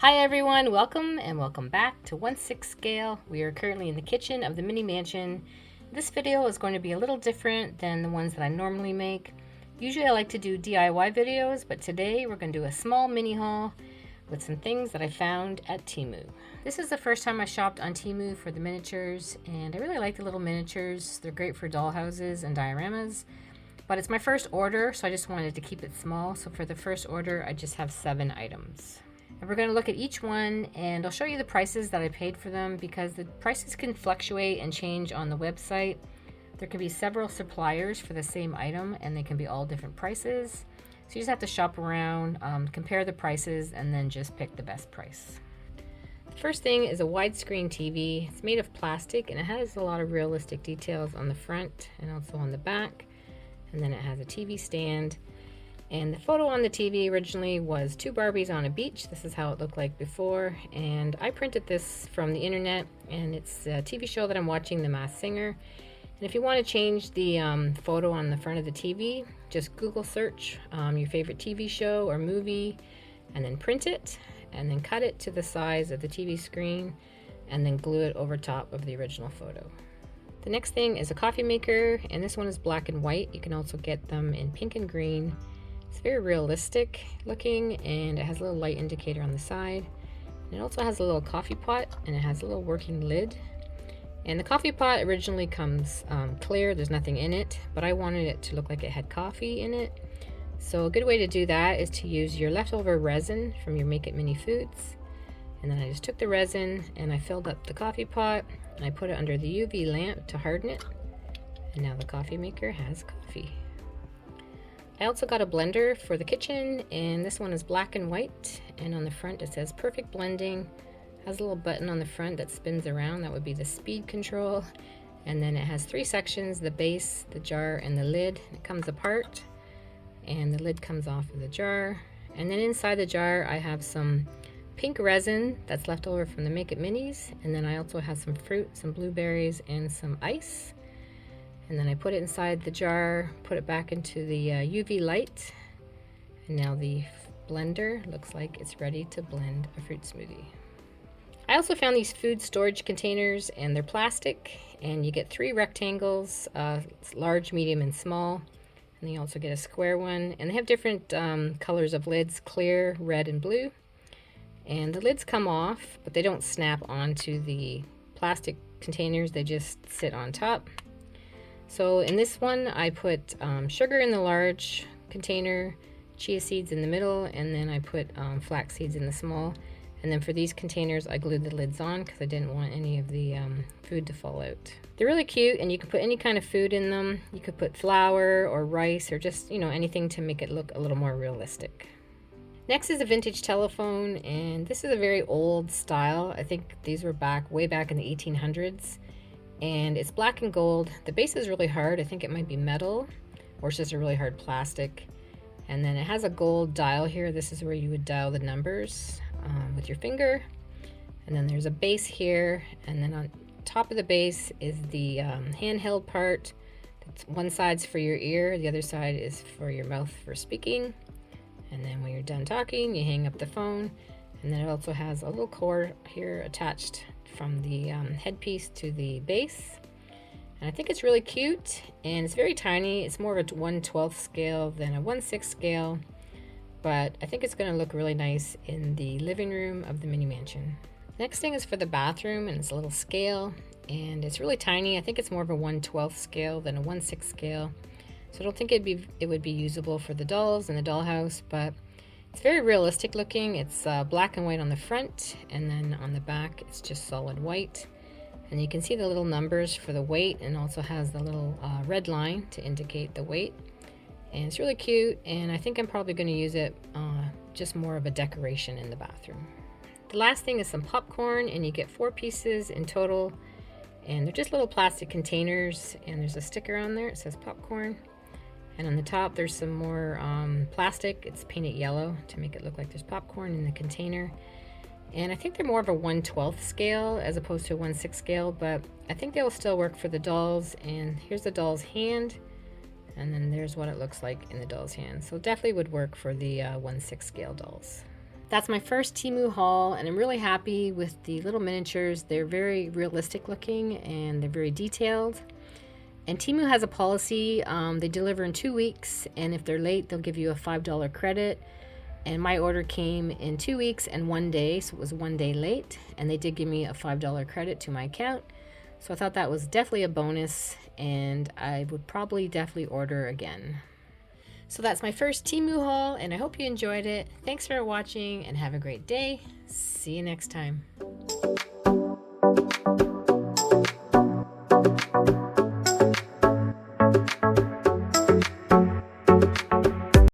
Hi everyone, welcome and welcome back to 1/6 scale. We are currently in the kitchen of the mini mansion. This video is going to be a little different than the ones that I normally make. Usually I like to do DIY videos, but today we're going to do a small mini haul with some things that I found at Temu. This is the first time I shopped on Temu for the miniatures, and I really like the little miniatures. They're great for doll houses and dioramas, but it's my first order, so I just wanted to keep it small. So for the first order, I just have 7 items. And we're going to look at each one, and I'll show you the prices that I paid for them because the prices can fluctuate and change on the website. There can be several suppliers for the same item, and they can be all different prices. So you just have to shop around, compare the prices, and then just pick the best price. The first thing is a widescreen TV. It's made of plastic, and it has a lot of realistic details on the front and also on the back. And then it has a TV stand. And the photo on the TV originally was 2 Barbies on a beach. This is how it looked like before. And I printed this from the internet, and it's a TV show that I'm watching, The Masked Singer. And if you want to change the photo on the front of the TV, just Google search your favorite TV show or movie, and then print it, and then cut it to the size of the TV screen, and then glue it over top of the original photo. The next thing is a coffee maker, and this one is black and white. You can also get them in pink and green. It's very realistic looking, and it has a little light indicator on the side. And it also has a little coffee pot, and it has a little working lid. And the coffee pot originally comes clear, there's nothing in it, but I wanted it to look like it had coffee in it. So a good way to do that is to use your leftover resin from your Make It Mini Foods. And then I just took the resin and I filled up the coffee pot, and I put it under the UV lamp to harden it. And now the coffee maker has coffee. I also got a blender for the kitchen, and this one is black and white, and on the front it says perfect blending. It has a little button on the front that spins around, that would be the speed control. And then it has 3 sections, the base, the jar, and the lid. It comes apart, and the lid comes off of the jar. And then inside the jar I have some pink resin that's left over from the Make It Minis, and then I also have some fruit, some blueberries, and some ice. And then I put it inside the jar, put it back into the UV light, and now the blender looks like it's ready to blend a fruit smoothie. I also found these food storage containers, and they're plastic, and you get 3 rectangles, large, medium, and small. And you also get a square one, and they have different colors of lids, clear, red, and blue. And the lids come off, but they don't snap onto the plastic containers, they just sit on top. So in this one, I put sugar in the large container, chia seeds in the middle, and then I put flax seeds in the small. And then for these containers, I glued the lids on because I didn't want any of the food to fall out. They're really cute, and you can put any kind of food in them. You could put flour or rice or just, anything to make it look a little more realistic. Next is a vintage telephone, and this is a very old style. I think these were way back in the 1800s. And it's black and gold. The base is really hard. I think it might be metal, or it's just a really hard plastic. And then it has a gold dial here. This is where you would dial the numbers with your finger. And then there's a base here, and then on top of the base is the handheld part. One side's for your ear, the other side is for your mouth for speaking. And then when you're done talking, you hang up the phone. And then it also has a little cord here attached from the headpiece to the base. And I think it's really cute, and it's very tiny. It's more of a 1/12 scale than a 1/6 scale, but I think it's going to look really nice in the living room of the mini mansion. Next thing is for the bathroom, and it's a little scale, and it's really tiny. I think it's more of a 1/12 scale than a 1/6 scale, so I don't think it would be usable for the dolls in the dollhouse, but it's very realistic looking. It's black and white on the front, and then on the back it's just solid white. And you can see the little numbers for the weight, and also has the little red line to indicate the weight. And it's really cute, and I think I'm probably going to use it just more of a decoration in the bathroom. The last thing is some popcorn, and you get 4 pieces in total. And they're just little plastic containers, and there's a sticker on there. It says popcorn. And on the top, there's some more plastic. It's painted yellow to make it look like there's popcorn in the container. And I think they're more of a 1/12 scale as opposed to a 1/6 scale, but I think they will still work for the dolls. And here's the doll's hand, and then there's what it looks like in the doll's hand. So it definitely would work for the 1/6 scale dolls. That's my first Temu haul, and I'm really happy with the little miniatures. They're very realistic looking and they're very detailed. And Temu has a policy, they deliver in 2 weeks, and if they're late, they'll give you a $5 credit. And my order came in 2 weeks and 1 day, so it was 1 day late, and they did give me a $5 credit to my account. So I thought that was definitely a bonus, and I would probably definitely order again. So that's my first Temu haul, and I hope you enjoyed it. Thanks for watching, and have a great day. See you next time.